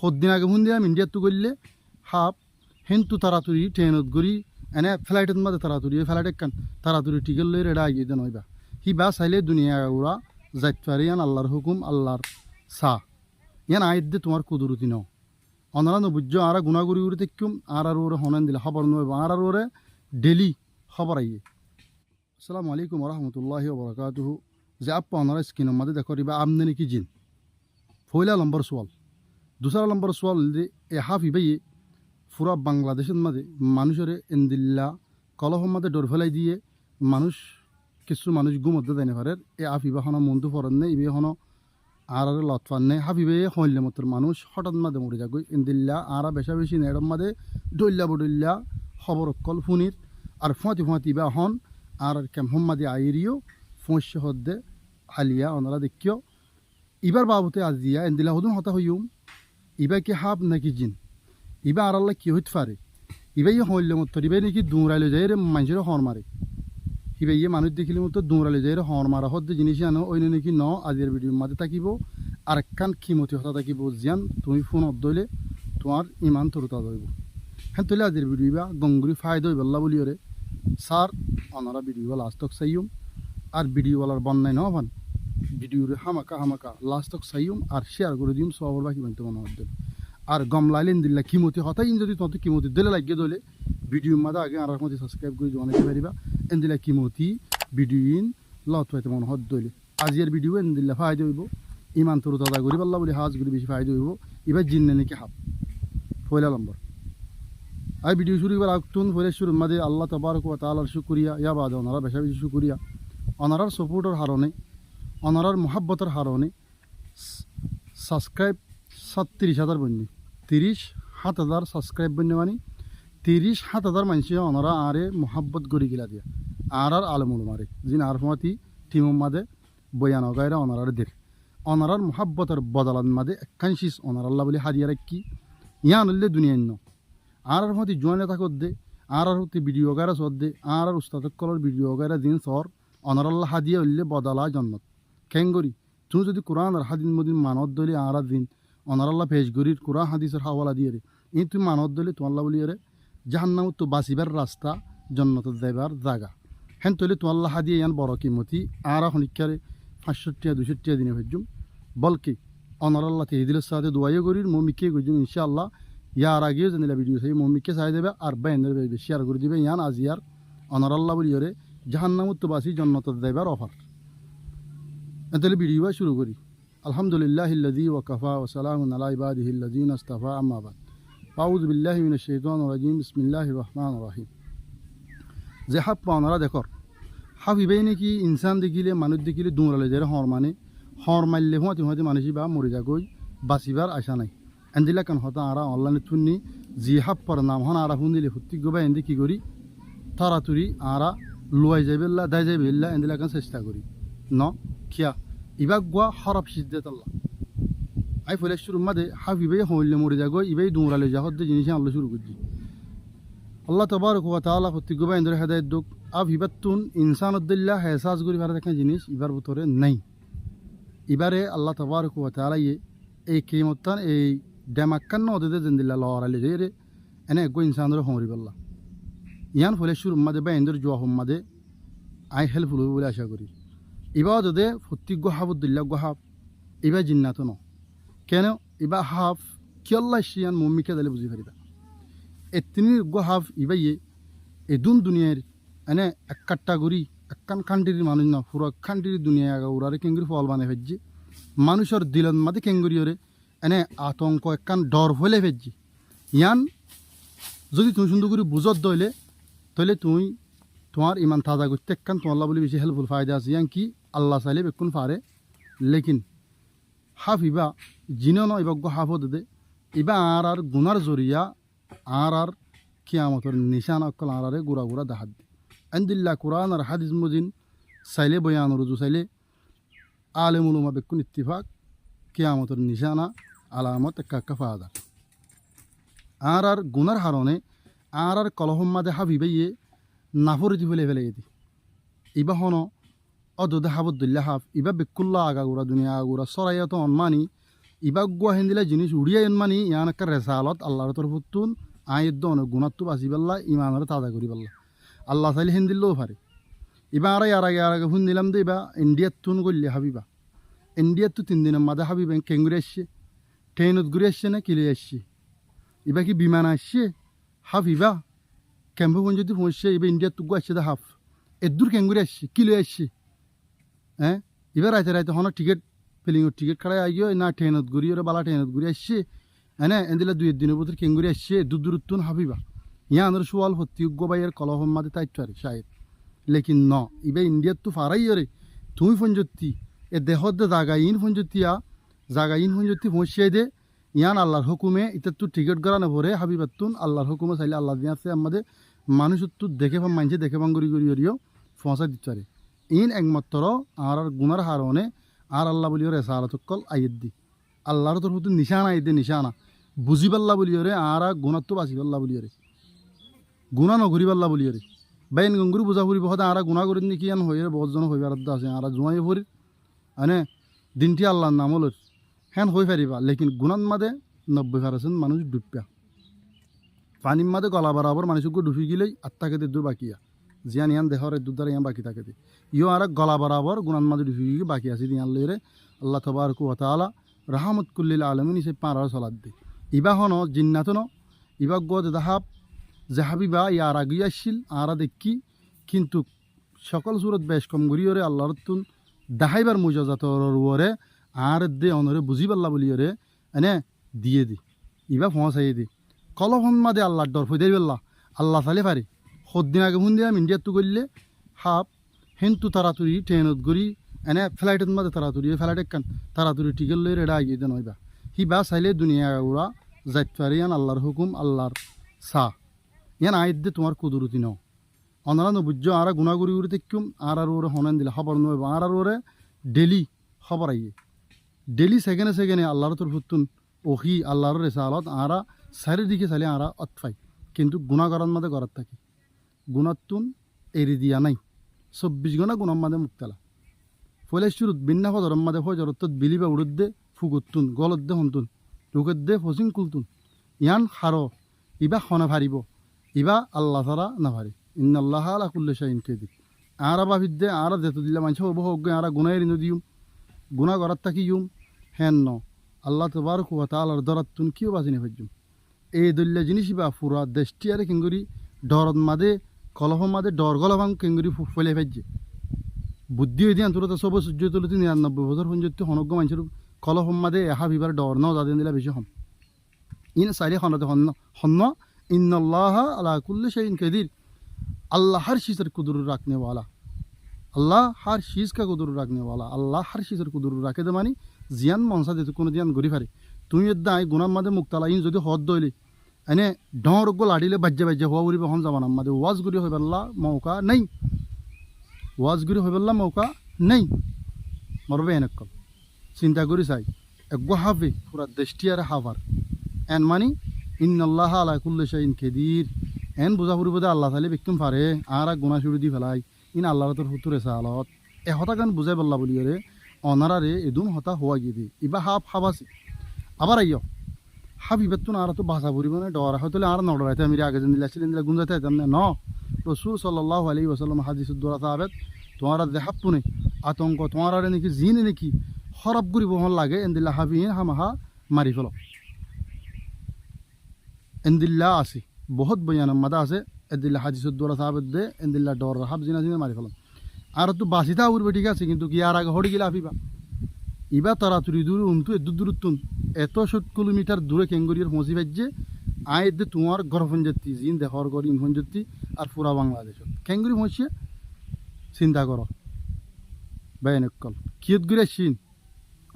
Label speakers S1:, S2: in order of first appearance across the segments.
S1: সদিন আগে ফোন দিলাম ইন্ডিয়াত তো করলে হাফ হেন্তু তাড়াতাড়ি ট্রেনত গড়ি এনে ফ্লাইটের মাঝে তাড়াতাড়ি ফ্লাইট একখান তাড়াতাড়ি টিকেট লই রেডা আগিয়ে দেন হইবা হি বা চাইলে দুনিয়া উড়া যাইত পারি ইয়ান আল্লাহর হুকুম আল্লাহর সা ইয়ান আইত দে তোমার কুদরতি ন অনারা নবুজ্জ আর গুণাগুড়ি উড়ে দেখুম আর ওরে হনান দিলে খবর নইব আর ওরে ডেলি খবর আইয়ে আসসালামু আলাইকুম রহমতুল্লাহি ওবরাকাতুহু যে আপা ওনারা স্ক্রিনের মধ্যে দেখো রিবা আমদানি কি জিন পয়লা নম্বর সোয়াল দুসরা নম্বর সোয়াল যে এ হাফি ভাইয়ে পুরা বাংলাদেশের মাঝে মানুষের এন্দিল্লা কলহর মাঝে ডর ফেলাই দিয়ে মানুষ কিছু মানুষ গুমধ্যে দেয় পারে এ হাফিবা হনো মন্তু ফরেন নেই ইবে হনো আর লতফান নেই হাফিবে হইলে মতো মানুষ হঠাৎ মাঝে মরে যাগ এন্দিল্লা আর বেশা বেশি নেড়র মাঝে ডইল্লা বডইল্লা খবর অকল ফুনির আর ফুঁয়াতি বা হন আর কেম হোম্মাদি আইরিও ফোঁস হদ্দে আলিয়া ওনারা দেখিও ইবার বাবুতে আজিয়া এন্দিলা হদুন হতা হইম ইবা কি হাফ নাকি জিন ইবা আর আল্লাহ কি হইতে পারে ইবাই হইলে মতো ইবাই নাকি দৌড়াইলে যায় রে মানুষের হর মারে ইবাই মানুষ দেখিলে মতো দৌড়াইলে যায় রে হর মারা হদ্দে জিনিস আনো ওই নাকি ন আজির ভিডিওর মাঝে থাকিব আর একখান খিমতি হতা থাকিব জিয়ান তুমি ফোন দইলে তোমার ইমান তরুতা দইব হ্যাঁ তৈলে আজির ভিডিও বা গঙ্গুরি ফায়দা হইবাল্লা বলি ওরে স্যার ওনারা ভিডিও লাস্টক চাইম আর ভিডিওওয়ালার বন্যায় ন ভান ভিডিওরে হামাকা লাস্টক চাইম আর শেয়ার করে দিম সবার বাকি বানতে মনে হদ্দে আর গমলাইলেন দিল্লা কিমতি হতাই যদি তত কিমতি দিলে লাগিয়ে দলে ভিডিওর মাঝে আগে আর মধ্যে সাবস্ক্রাইব করে জানাইতে পারিবা এন দিলা কিমতি ভিডিও ইন লত পাইতে মনে হদ দইলে আজির ভিডিও এন দিল্লা ফায়দা হইব ইমান তরু দাদা করি পাল্লা বলে হাজ গুলি বেশি ফায়দা হইব এবার জিন্নে নাকি হাফ পয়লা নম্বর আর ভিডিও শুরু এবার আগুন পয়লা শুরুর মাঝে আল্লাহ তবারক ওয়া তাআলার শুকরিয়া ইয়া বাদে ওনারা বেশা বেশি শুকরিয়া ওনারার সাপোর্টের হারণে ওনারার মহাব্বতের হারণে সাবস্ক্রাইব 37,000 বন্যি 37,000 সাবস্ক্রাইব বন্যে মানে 37,000 মানুষে ওনারা আরে মোহাব্বত গড়ি গিলা দিয়া আর আলমুল মারে যিনি আর ফমাতি টিমর মাঝে বয়ান গায়রা ওনারার দের ওনারার মোহাব্বতের বদলান মাঝে একখানশিস ওনার আল্লাহ বলে হারিয়া রাখি ইয়ান হলে দুনিয়ার ন আর ফমাতি জোয়ানে থাকত দে আর হতে ভিডিও গায়রা সদ দে আর উস্তাদ কলর ভিডিও গায়রা দিন সর ওনার আল্লাহ হাদিয়া হইলে বদলা জন্নত কেঙ্গরি তুমি যদি কোরআন আর হাদিন মদিন মানত দলি আর দিন অনার আল্লাহ পেশগরির কোরআন হাদিসের হাওয়ালা দিয়ে রে এই তুমি মানত দলি তোমাল্লা বলি রে জাহান্নাম তো বাঁচিবার রাস্তা জন্নত যাইবার জাগা হেন তৈলে তোমাল্লা হাদিয়ে ইয়ান বড় কিমতি আর এখন ইকারে 500-200 দিনে ভেজুম বলকি অনার আল্লাহ তেহিদিলের সাথে দোয়াইও করির মমিকে গজুম ইনশাআল্লাহ ইয়ার আগেও জানিলা ভিডিও সেই মমিকে চাই দেবে আর বাইনের শেয়ার করে দিবে ইয়ান আজিয়ার অনার আল্লাহ বলি রে জাহান্নাম তো বাঁচি জন্নত যাইবার অফার তাহলে ভিডিও শুরু করি আলহামদুলিল্লাহিল্লাযী ওয়াকাফা ওয়া সালামুন আলা ইবাদিহিল্লাযীনা ইসতাফা আম্মা বাদ আউযু বিল্লাহি মিনাশ শাইতানির রাজীম বিসমিল্লাহির রহমানির রহিম যে হাফ পাওনারা দেখর হাফিবাই নাকি ইনসান দেখিলে মানুষ দেখিলে দৌড়ালে যায় হর মারলে হতে মানুষই বা মরে যাগই বাঁচিবার আশা নাই এন্দিলা কান হতা আরা অনলাইনে থুননি জি হাফ পর নাম হন আরা ফোন দিলে হুত্তি গোবা এন্দি কি করি তাড়াতাড়ি আরা লুয়াই যাইবেল্লা দায় যাইবেল্লা এন্দিলা কান চেষ্টা করি ন খিয়া ইবাক গোয়া হরফ সিদ্ধে তাল্লা আই ফলে শুরুর মাঝে হাফিবাই হইলে মরে যাগো ইবাই দৌড়ালে যা হদ্দে জিনিস আল্লাহ শুরু করছি আল্লাহ তবারক ওয়া তাআলা প্রতি গোবা ইন্দ্র হেদায়েত দুক আফিবাতুন ইনসান উদ্দিল্লাহ হেসাজ করি ভারত একটা জিনিস ইবার ভিতরে নাই এবারে আল্লাহ তবারক ওয়া তাআলা এই কিমতান এই ডেমাক্কান নদীতে জিন্দিল্লা লড়ালে যাই রে এনে একগো ইনসানের হমরি পাল্লা ইয়ান ফলে শুরুর মাঝে বা ইন্দ্র জোয়া হোম মাঝে আই হেল্পফুল হবে বলে আশা করি এবার যদি প্রত্যেক হাফুদ্দিল্লা হাফ এবার জিন্নাত ন কেন এবার হাফ কিয়াল্লা শিয়ান মম্মিকে দিলে বুঝি পারিবা এই তিনি হাফ ইবাইয়ে এই দুনিয়ার এনে এক কাট্টা করি একখান কান্ট্রির মানুষ না পুরো কান্ট্রির দুনিয়া আগা উড়ারে কেঙ্গুরি ফল বানাই ফেলছি মানুষের দিলের মাঝে কেঙ্গুরি ওরে এনে আতঙ্ক একখান ডর হলে ফেলছি ইয়ান যদি তুমি সুন্দর করে বুঝত দইলে তাহলে তুমি তোমার ইমান তাজা করতে একখান তোমাল্লা বলে বেশি হেল্পফুল ফায়দা আছে ইয়ান কি আল্লাহ চাইলে বেকুন পারে লেকিন হাফ ইবা জিনো ন ইবাগ্য হাফত দে ইবা আর গুনার জরিয়া আর কিয়ামতর নিশান অকল আরে গুড়া দাহাত দে আন্দিল্লা কোরআন আর হাদিস মুজিন চাইলে বয়ান রুজু চাইলে আলেমুল উমা বেকুন ইত্তিফাক কিয়ামতর নিশানা আলামত একা ফায়দা আর গুনার হারণে আর কলহম মাদে হাফিবাইয়ে নাফরিতি ফেলে দি ইবা হন অদদে হাবুদ্দুল্লাহ হাফ ইবা বেকুল্লা আগাগুড়া দুনিয়া আগুড়া সরাইয়াত অনমানি ইবা গুয়া হিন্দিলা জিনিস উড়িয়া এন মানি ইয়ান একটা রেসালত আল্লাহর তরফতুন আয়দ্দ অনেক গুণাত্ব বাঁচি পাল্লা ইমানের তাজা করি পাল্লা আল্লাহ চাইলে হিন্দিলেও পারে ইবা আর আগে শুন দিলাম দে ইবা ইন্ডিয়াত তুন করলে হাবিবা ইন্ডিয়াত তো 3 দিনের মাঝে হাবিবা কেঙ্গুরি আসছে ট্রেনত ঘুরে আসছে না কিলে আসছে ইবা কি বিমান আসছে হাফিবা ক্যাম্পে যদি পৌঁছছে এবার ইন্ডিয়ার টুকু আসছে দা হাফ এদূর কেঙ্গুরি আসছে কিলো আসছে হ্যাঁ এবার রাইতে হন টিকিট ফিলিংয়ের টিকিট খাড়াই আইও না ট্রেনত ঘুরি ওরা বালা ট্রেনত ঘুরে আসছে হ্যাঁ এদিলা 2 দিনের ভিতর কেঙ্গুরি আসছে দূরত্বন হাফিবা ইয়া আন্দর সোয়াল হত্যুগ্য বাইয়ের কলহম মাদে তাইত পারে শায়দ লেকিন ন এবার ইন্ডিয়ার তো ফারাই রে তুমি ফঞ্জত্তি এ দেহত দে জাগাইন ফঞ্জত্তিয়া জাগাইন ফঞ্জত্তি পৌঁছিয়ে দে ইয়ান আল্লাহর হুকুমে এটা তো টিকিট করানো পরে হাবিবাতুন আল্লাহর হুকুমে চাইলে আল্লাহ দিয়ে আছে আমাদের মানুষ তো দেখে পাম মানছে দেখে পাম গড়ি গড়িও ফসা দিতে পারে ইন একমাত্র আর গুনার হারণে আর আল্লাহ বলিও রেসালতকল আইদ দি আল্লাহর তোর হতো নিশানা আইদে নিশানা বুঝি পাল্লা বলিও রে আর গুণার তো বাঁচি পাল্লা বলিও রে গুণা নগরি পাল্লা বলিও রে বাইন গঙ্গুরি বুঝা ফুরিব হতে আর গুণা করি নাকি আন হয়ে বহুতজন হইবার আছে আর জুয়াই ফুরি মানে দিনটি আল্লাহর নাম হল হ্যান হয়ে ফারিবা লেকিন গুণান মাদে 90% মানুষ ডুববা পানির মাদে গলা বরাবর মানুষকে ডুবি গেলেই আত্মাকে দূর বাকিয়া জিয়ান ইয়ান দেহর দূর দ্বারা ইয়ান বাকি থাকে ইও আর গলা বরাবর গুণান মাদে ডুবি গিয়ে বাকি আছে দিয়ান লইরে আল্লাহ তবারকু ওয়া তাআলা রাহমাত কুল্লিল আলামিন সে পাঁড়ার চলাত দে ইবা হন জিন্নাতন ইবা গদ দাহাব জাহাবিবা ইয়ার আগিয়ে আসছিল আরা দেখি কিন্তু সকল সুরত বেশ কম গড়িওরে আল্লাহর তুন দাহাইবার মুজাজাতর ওরে আর দে অনরে বুঝি পাল্লা বলিওরে এনে দিয়ে দি ইবা পৌঁছাই দি কলহন মাদে আল্লাহর ডর ফইদাই পাল্লা আল্লাহ চালে পারে সদিন আগে শুন দিলাম ইন্ডিয়াত তো করলে হাফ হেন্তু তাড়াতাড়ি ট্রেনত গড়ি এনে ফ্লাইটের মাঝে তাড়াতাড়ি ফ্লাইট একখান তাড়াতাড়ি টিকেট লই রেডা আগিয়ে দেন হইবা হি বা চাইলে দুনিয়া উড়া যাইত পারে ইয়ান আল্লাহর হুকুম আল্লাহর সা ইয়ান আইদ দে তোমার কুদরতি ন অনারা নবুজ্জ আর গুণাগুড়ি উড়ে দেখুম আর ওরে হনান দিলে খবর নইব আর ওরে ডেলি খবর আইয়ে ডেলি সেকেন্ডে আল্লাহর তোর ফুতুন ওহি আল্লাহর রেসালত আরা চারিদিকে চাইলে আরা অতফাই কিন্তু গুণা করার মাঝে করার থাকি গুণাতুন এরি দিয়া নাই 24 ঘন্টা গুণার মাঝে মুক্তালা ফলে শুরুত বিন্না ফজরম মাঝে ফজরত বিলিবা উড়ুত দে ফুগুতুন গলত দে হন্তুন টুকের দে ফসিং কুলতুন ইয়ান খারো ইবা খনা ফারিব ইবা আল্লাহ তারা না ফারি ইন্নাল্লাহ আলা কুল্লি শাইইন কাদির আরা বাবিদ দে আরা যেত দিলা মানুষ হব হোক আরা গুণা এরি নদিউম গুণা করার থাকি ইউম হেন ন আল্লাহ তবারকু ওয়া তাআলার দরাতুন কিও বাজিনে ফজুম এই দল্লা জিনিসই বা পুরা দেশটি আরে কেঙ্গুরি ডরত মাদে কলহ মাদে ডর গলভাং কেঙ্গুরি ফলে ফেজে বুদ্ধি হয়ে দিয়ে তোরা সব সূর্য তুলতে 99 বছর পর্যন্ত হনজ্ঞ মানুষের কলহ মাদে এহা বিবার ডর ন যাদের দিলা বেশি হন ইন সাইলে হনতে হন্ন ইন্নাল্লাহ আলা কুল্লি শাইইন কাদির अल्लाह हर चीज़ को कुदरत रखने वाला अल्लाह हर चीज़ का कुदरत रखने वाला अल्लाह हर चीज़ को कुदरत रखे दे मानी जियान मनसा देते कोनो जियान गरी फारे तुम ये दाई गुना मादे मुक्ताला इन जो हद दोइले एने डोर गो लाडिले बज्जे हुआ उरी बहन जमाना मादे वाज गुरी होय बल्ला मौका नहीं वाज गुरी होय बल्ला मौका नहीं मरबे एनकल चिंता करी चाই একগো হাফে পুরা দেশটি আর হাফার এন মানি ইন্নাল্লাহ আলা কুল্লি শাইইন কাদির এন বুঝা ফুরিব দে আল্লাহ তালে বিক্তুম পারে আর গুণা শুরু দি ফেলাই ইন আল্লাহর তোর হুতুরে সালত এ হতা গান বুঝাই বললা বলি রে অনারারে এদুম হতা হওয়া গিয়ে দি ইবা হাফ হাবাসি আবার আইয় হাবিবাতুন আর তো ভাষা ফুরিব না ডর হয়তো আর নড়াইতে আমি আগে যেন দিলাছিলেন দিলা গুঞ্জাতে যেতাম না রাসূল সাল্লাল্লাহু আলাইহি ওয়াসাল্লাম হাদিসুদ দোরা সাহাবাত তোমার দেহাপুনে আতঙ্ক তোমার আরে নাকি জিনে নাকি খরাব করিব হন লাগে এন্দিল্লা হাবিন হামাহা মারি ফেলো এন্দিল্লা আছে বহুত বয়ান মাদা আছে এদিল্লা হাদিসুদ দোরা সাহাবাত দে এন্দিল্লা ডর হাব জিনা জিনা মারি ফেলো আর তো বাসিতা উড়বে ঠিক আছে কিন্তু কি আর আগে হড়ি গেলে আফিবা ইবা তাড়াতাড়ি দূর উমতু এদূর দূরত্বন এত 70 কিলোমিটার দূরে কেঙ্গুরিয়ার পৌঁছি পাইছে আয় দে তোমার গরফন যেতি জিন দেহর গর ইনফন যেতি আর পুরা বাংলাদেশত কেঙ্গুরি পৌঁছে চিন্তা করো বেনকল কিয়ত ঘুরে আসছিন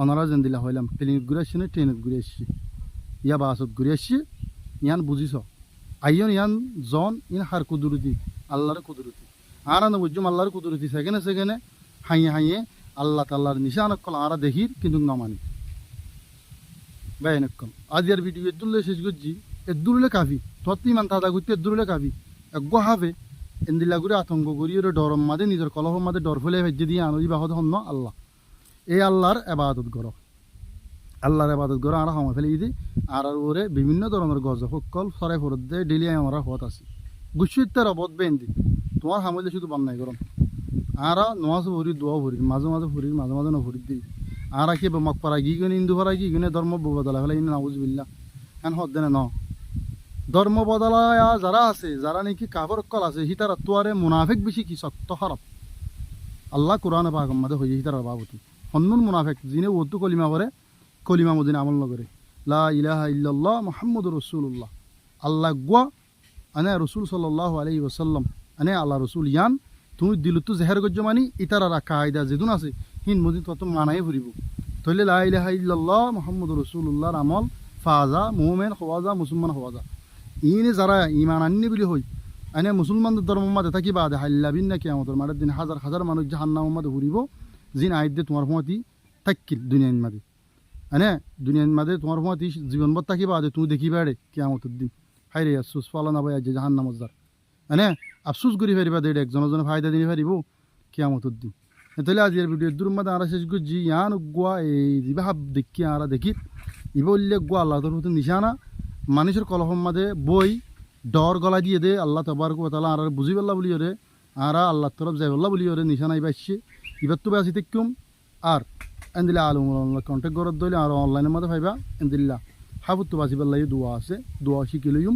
S1: অনারা যেন দিলা হইলাম প্লেনত ঘুরে আসছি না ট্রেনত ঘুরে আসছি ইয়া বাসত ঘুরে আসছি ইয়ান বুঝিছ আইয়ন ইয়ান জন ইন হার কুদরতি আল্লাহর কুদরতি আর না বুঝুম আল্লাহর কুদরতি সেখানে হাইয়ে আল্লাহ তাল্লাহর নিশান কল আরা দেখির কিন্তু না মানি বেনকল আজ আর ভিডিও এদুল্লে শেষ করছি এদুরলে কাফি তত্তি মান তাদা করতে এদুরলে কাফি একগো হাফে এন্দিলা করে আতঙ্ক করি ওরে ডরম মাদে নিজের কলহ মাদে ডর ফেলে ভেজে দিয়ে আনবি বাহত হন আল্লাহ এই আল্লাহর এবাদত করো আল্লাহর ইবাদত করে আমরা সময় ফেলে দিই আর ওরে বিভিন্ন ধরনের গজ সকল সরাই ফরত দেয় ডেলি আমরা হত আছি গুছিতে রবত বেন্দি তোমার সামলে শুধু বান্নাই করম আর নমাজ ভরি দোয়া ভরি মাঝে মাঝে ভরি মাঝে মাঝে নভরি দিই আর কি মক পারা গি গুনে ইন্দু পারা গি গুনে ধর্ম বদলা ফেলে ইন নাউজুবিল্লাহ এখন হদ দেনে ন ধর্ম বদলায়া যারা আছে যারা নাকি কাফর কল আছে হিতারা তোয়ারে মুনাফিক বেশি কি শক্ত খারাপ আল্লাহ কোরআনে পাকের মধ্যে হয়ে হিতারা বাবতি হন্নুন মুনাফিক যিনি ওতু কলিমা করে কলিমা মদিনে আমল নগরে লা ইলাহা ইল্লাল্লাহ মুহাম্মাদুর রাসূলুল্লাহ আল্লাহ গুয়া আনে রাসূল সাল্লাল্লাহু আলাইহি ওয়াসাল্লাম আনে আল্লাহ রাসূল ইয়ান তুমি দিলুতু জেহের গজ্জ মানি ইতারা কায়দা যেদুন আছে হিন মদিন তত মানাই ফুরিব তইলে লা ইলাহা ইল্লাল্লাহ মুহাম্মাদুর রাসূলুল্লাহর আমল ফাজা মুমিন হওয়াজা মুসলমান হওয়াজা ইনে যারা ইমান আননি বলি হই আনে মুসলমানদের ধর্ম মাঝে থাকি বাদে হাল্লা বিন না কিয়ামতের মাঠের দিন হাজার হাজার মানুষ জাহান্নামের মাঝে ঘুরিব জিন আইদ দিয়ে তোমার ফমাতি থাকিল দুনিয়ার মাঝে আনে দুনিয়ার মাঝে তোমার ফমাতি জীবনবর থাকি বাদে তুমি দেখি বেড়ে কিয়ামতের দিন হাই রে আফসোস পালা না ভাই আজ জাহান্নামত যার আনে আফসোস করি ফেরিবা দেড় একজনে ফায়দা দিনে ফেরিব কিয়ামতের দিন তাহলে আজকের ভিডিওর দূর মধ্যে আমরা শেষ করছি ইয়ান গুয়া এই যিবা হাব দেখি আমরা দেখি ইবা উল্লেখ গুয়া আল্লাহ তোর নিশানা মানুষের কলহম মাঝে বই ডর গলা দিয়ে দে আল্লাহ তবারক ওয়া তাআলা আর বুঝি পাল্লা বলি ওরে আর আল্লাহ তরফ যাই পাল্লা বলি ওরে নিশানা ইবাসছে ইবার তো বাসি তেকুম আর এন্দিল্লা আলম কন্ট্যাক্ট করত দইলে আর অনলাইনের মধ্যে পাইবা এন্দিল্লা হাবুত তো বাসি পাল্লাই দোয়া আছে দোয়া শিখে লইম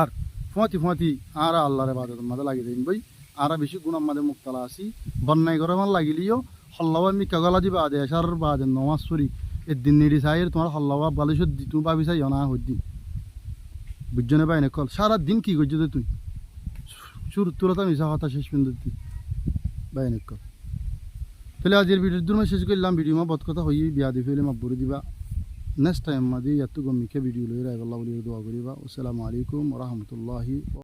S1: আর ফুয়াতি আর আল্লাহর ইবাদতের মধ্যে লাগি দিন বই আর বেশি গুণার মধ্যে মুক্তালা আছি বন্যায় করে মান লাগিলিও হল্লাবা আমি কাগলা দিবা আদে আসার বাদে নমাজ পড়ি এদিন নিরি চাইয়ের তোমার হল্লাবা বালিশত দি তুমি ভাবি চাই অনা হই দিন বুঝজনে পাই না কল সারা দিন কি করছো তুই শুরু তুলতা মিশা কথা শেষ পর্যন্ত পাই না কল তাহলে আজকের ভিডিওর দূর শেষ করলাম ভিডিও মা বদ কথা হই বিয়া দি ফেলে মা বলে দিবা নেক্সট টাইম মাদি এত গমিকে ভিডিও লই রাই আল্লাহ বলি দোয়া করিবা আসসালামু আলাইকুম ওয়া রাহমাতুল্লাহি